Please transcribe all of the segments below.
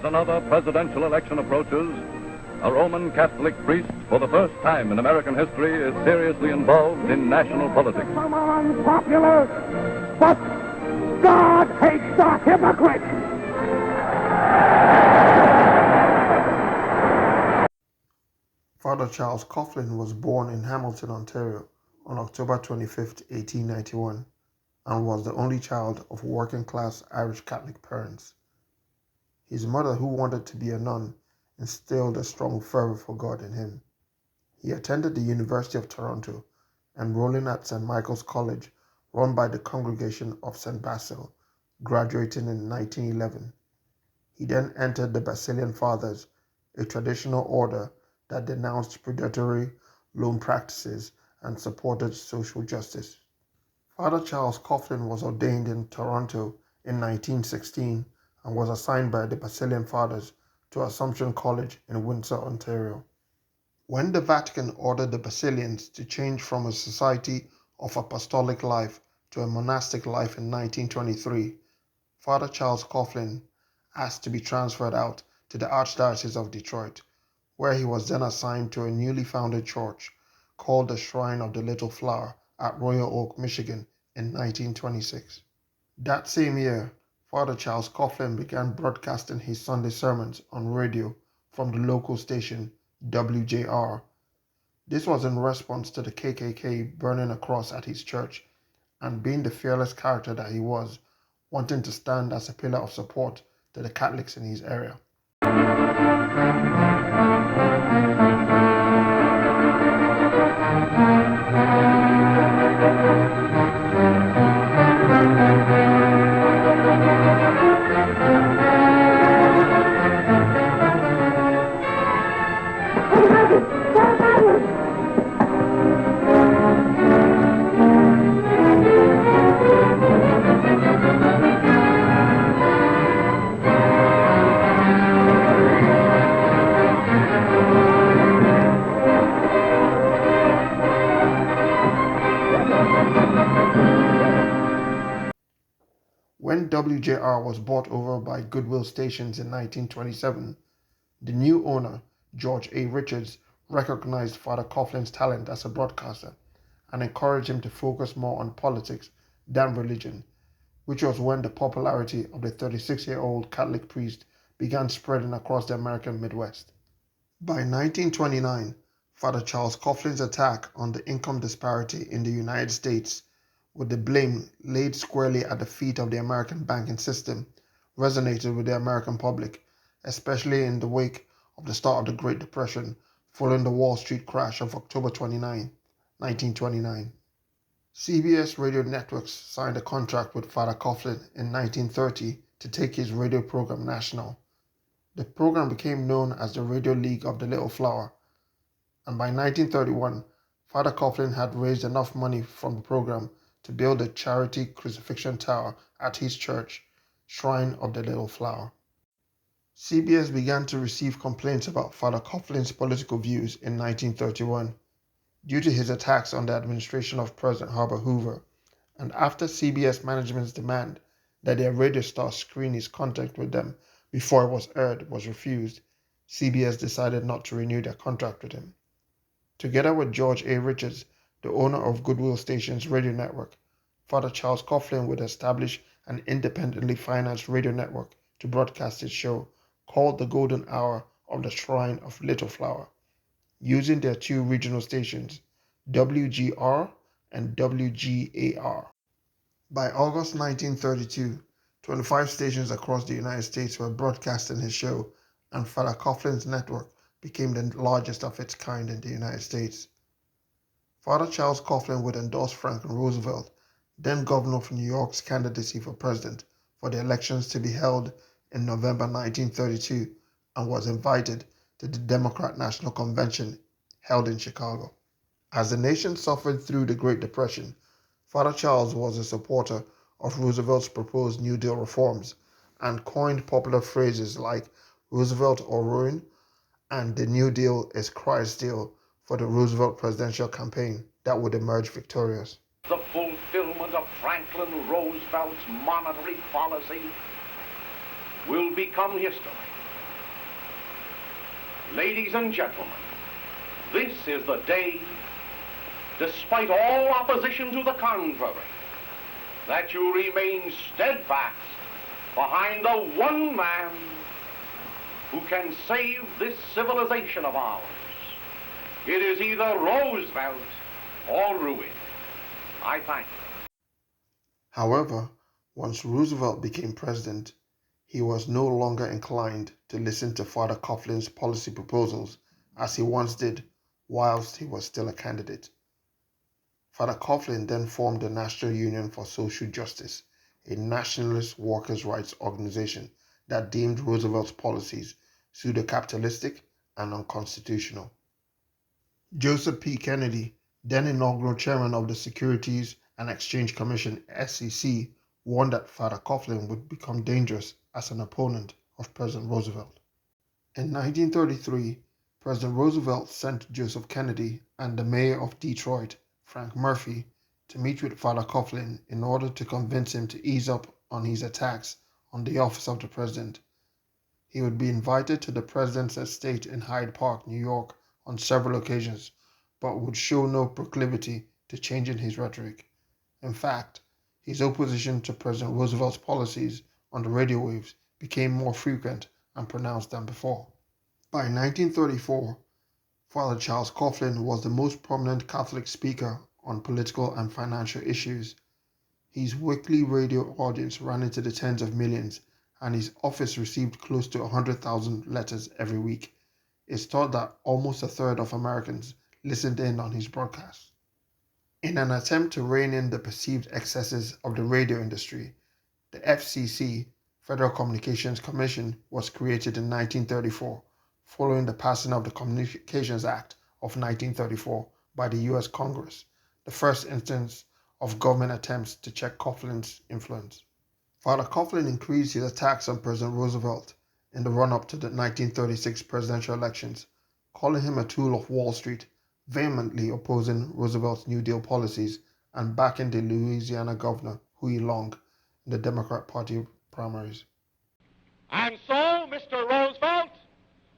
As another presidential election approaches, a Roman Catholic priest, for the first time in American history, is seriously involved in national politics. Some are unpopular, but God hates the hypocrite. Father Charles Coughlin was born in Hamilton, Ontario on October 25, 1891, and was the only child of working-class Irish Catholic parents. His mother, who wanted to be a nun, instilled a strong fervor for God in him. He attended the University of Toronto, enrolling at St. Michael's College, run by the Congregation of St. Basil, graduating in 1911. He then entered the Basilian Fathers, a traditional order that denounced predatory loan practices and supported social justice. Father Charles Coughlin was ordained in Toronto in 1916 and was assigned by the Basilian Fathers to Assumption College in Windsor, Ontario. When the Vatican ordered the Basilians to change from a society of apostolic life to a monastic life in 1923, Father Charles Coughlin asked to be transferred out to the Archdiocese of Detroit, where he was then assigned to a newly founded church called the Shrine of the Little Flower at Royal Oak, Michigan in 1926. That same year, Father Charles Coughlin began broadcasting his Sunday sermons on radio from the local station WJR. This was in response to the KKK burning a cross at his church, and being the fearless character that he was, wanting to stand as a pillar of support to the Catholics in his area. When WJR was bought over by Goodwill Stations in 1927, the new owner, George A. Richards, recognized Father Coughlin's talent as a broadcaster and encouraged him to focus more on politics than religion, which was when the popularity of the 36-year-old Catholic priest began spreading across the American Midwest. By 1929, Father Charles Coughlin's attack on the income disparity in the United States, with the blame laid squarely at the feet of the American banking system, resonated with the American public, especially in the wake of the start of the Great Depression following the Wall Street crash of October 29, 1929. CBS Radio Networks signed a contract with Father Coughlin in 1930 to take his radio program national. The program became known as the Radio League of the Little Flower, and by 1931, Father Coughlin had raised enough money from the program to build a charity crucifixion tower at his church, Shrine of the Little Flower. CBS began to receive complaints about Father Coughlin's political views in 1931 due to his attacks on the administration of President Herbert Hoover, and after CBS management's demand that their radio star screen his content with them before it was aired was refused, CBS decided not to renew their contract with him. Together with George A. Richards, the owner of Goodwill Stations Radio Network, Father Charles Coughlin would establish an independently financed radio network to broadcast his show, called the Golden Hour of the Shrine of Little Flower, using their two regional stations, WGR and WGAR. By August 1932, 25 stations across the United States were broadcasting his show, and Father Coughlin's network became the largest of its kind in the United States. Father Charles Coughlin would endorse Franklin Roosevelt, then governor of New York's candidacy for president, for the elections to be held in November 1932, and was invited to the Democrat National Convention held in Chicago. As the nation suffered through the Great Depression, Father Charles was a supporter of Roosevelt's proposed New Deal reforms and coined popular phrases like Roosevelt or ruin and the New Deal is Christ's deal for the Roosevelt presidential campaign that would emerge victorious. The fulfillment of Franklin Roosevelt's monetary policy will become history. Ladies and gentlemen, this is the day, despite all opposition to the contrary, that you remain steadfast behind the one man who can save this civilization of ours. It is either Roosevelt or ruin. I thank you. However, once Roosevelt became president, he was no longer inclined to listen to Father Coughlin's policy proposals as he once did whilst he was still a candidate. Father Coughlin then formed the National Union for Social Justice, a nationalist workers' rights organization that deemed Roosevelt's policies pseudo-capitalistic and unconstitutional. Joseph P. Kennedy, then inaugural chairman of the Securities and Exchange Commission (SEC), warned that Father Coughlin would become dangerous as an opponent of President Roosevelt. In 1933, President Roosevelt sent Joseph Kennedy and the mayor of Detroit, Frank Murphy, to meet with Father Coughlin in order to convince him to ease up on his attacks on the office of the president. He would be invited to the president's estate in Hyde Park, New York, on several occasions, but would show no proclivity to changing his rhetoric. In fact, his opposition to President Roosevelt's policies on the radio waves became more frequent and pronounced than before. By 1934, Father Charles Coughlin was the most prominent Catholic speaker on political and financial issues. His weekly radio audience ran into the tens of millions, and his office received close to 100,000 letters every week. It's thought that almost a third of Americans listened in on his broadcasts. In an attempt to rein in the perceived excesses of the radio industry, the FCC, Federal Communications Commission, was created in 1934, following the passing of the Communications Act of 1934 by the U.S. Congress, the first instance of government attempts to check Coughlin's influence. Father Coughlin increased his attacks on President Roosevelt in the run-up to the 1936 presidential elections, calling him a tool of Wall Street, vehemently opposing Roosevelt's New Deal policies and backing the Louisiana governor, Huey Long, in the Democrat Party primaries. And so, Mr. Roosevelt,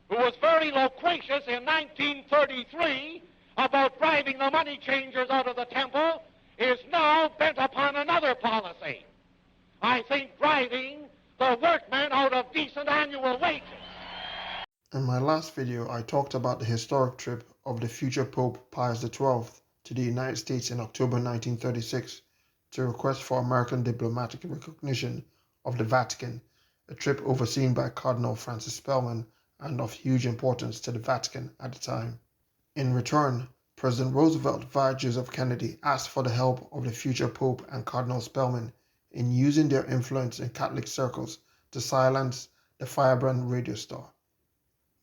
who was very loquacious in 1933 about driving the money changers out of the temple, is now bent upon another policy. I think driving the workmen out of decent annual wages. In my last video, I talked about the historic trip of the future Pope Pius XII to the United States in October 1936 to request for American diplomatic recognition of the Vatican, a trip overseen by Cardinal Francis Spellman and of huge importance to the Vatican at the time. In return, President Roosevelt via Joseph Kennedy asked for the help of the future Pope and Cardinal Spellman in using their influence in Catholic circles to silence the firebrand radio star.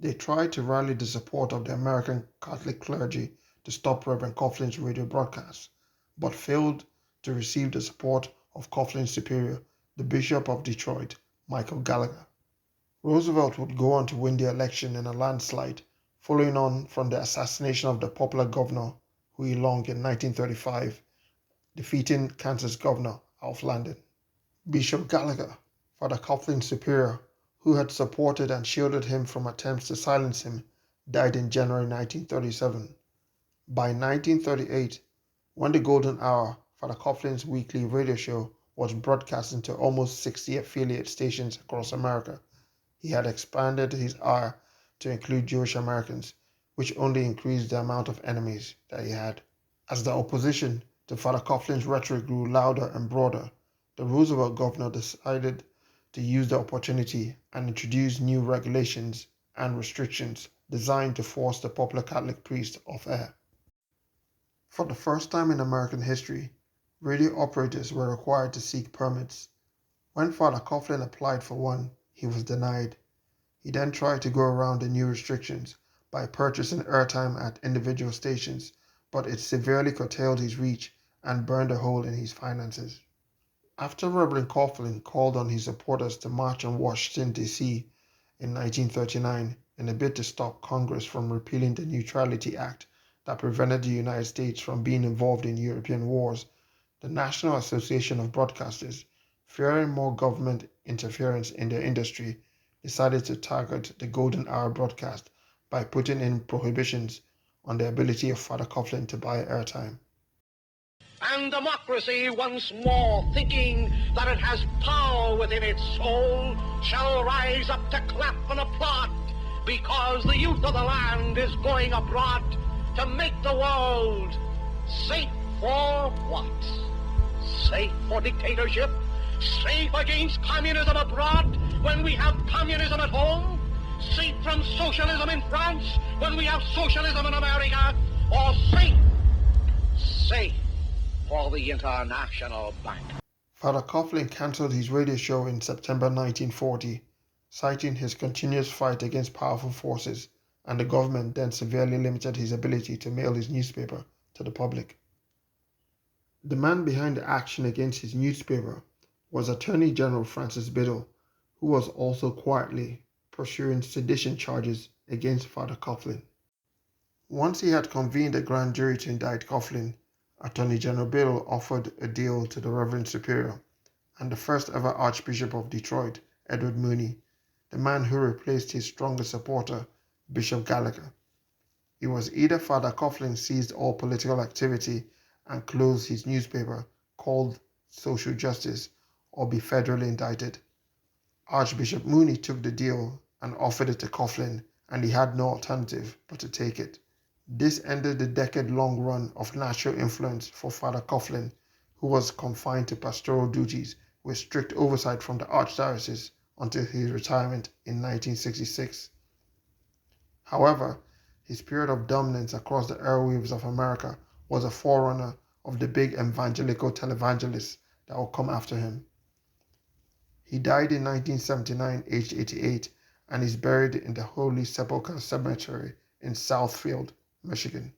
They tried to rally the support of the American Catholic clergy to stop Reverend Coughlin's radio broadcasts, but failed to receive the support of Coughlin's superior, the Bishop of Detroit, Michael Gallagher. Roosevelt would go on to win the election in a landslide, following on from the assassination of the popular governor Huey Long in 1935, defeating Kansas Governor Alf Landon. Bishop Gallagher, Father Coughlin's superior, who had supported and shielded him from attempts to silence him, died in January 1937. By 1938, when the golden hour, Father Coughlin's weekly radio show was broadcasting to almost 60 affiliate stations across America, he had expanded his hour to include Jewish Americans, which only increased the amount of enemies that he had. As the opposition to Father Coughlin's rhetoric grew louder and broader, the Roosevelt governor decided to use the opportunity and introduce new regulations and restrictions designed to force the popular Catholic priest off air. For the first time in American history, radio operators were required to seek permits. When Father Coughlin applied for one, he was denied. He then tried to go around the new restrictions by purchasing airtime at individual stations, but it severely curtailed his reach and burned a hole in his finances. After Reverend Coughlin called on his supporters to march on Washington, D.C. in 1939 in a bid to stop Congress from repealing the Neutrality Act that prevented the United States from being involved in European wars, the National Association of Broadcasters, fearing more government interference in their industry, decided to target the Golden Hour broadcast by putting in prohibitions on the ability of Father Coughlin to buy airtime. And democracy, once more thinking that it has power within its soul, shall rise up to clap and applaud, because the youth of the land is going abroad to make the world safe for what? Safe for dictatorship? Safe against communism abroad when we have communism at home? Safe from socialism in France when we have socialism in America? Or safe for the International Bank? Father Coughlin cancelled his radio show in September 1940, citing his continuous fight against powerful forces, and the government then severely limited his ability to mail his newspaper to the public. The man behind the action against his newspaper was Attorney General Francis Biddle, who was also quietly pursuing sedition charges against Father Coughlin. Once he had convened a grand jury to indict Coughlin, Attorney General Biddle offered a deal to the Reverend Superior and the first ever Archbishop of Detroit, Edward Mooney, the man who replaced his strongest supporter, Bishop Gallagher. It was either Father Coughlin ceased all political activity and closed his newspaper, called Social Justice, or be federally indicted. Archbishop Mooney took the deal and offered it to Coughlin, and he had no alternative but to take it. This ended the decade-long run of national influence for Father Coughlin, who was confined to pastoral duties with strict oversight from the Archdiocese until his retirement in 1966. However, his period of dominance across the airwaves of America was a forerunner of the big evangelical televangelists that would come after him. He died in 1979, aged 88, and is buried in the Holy Sepulchre Cemetery in Southfield, Michigan.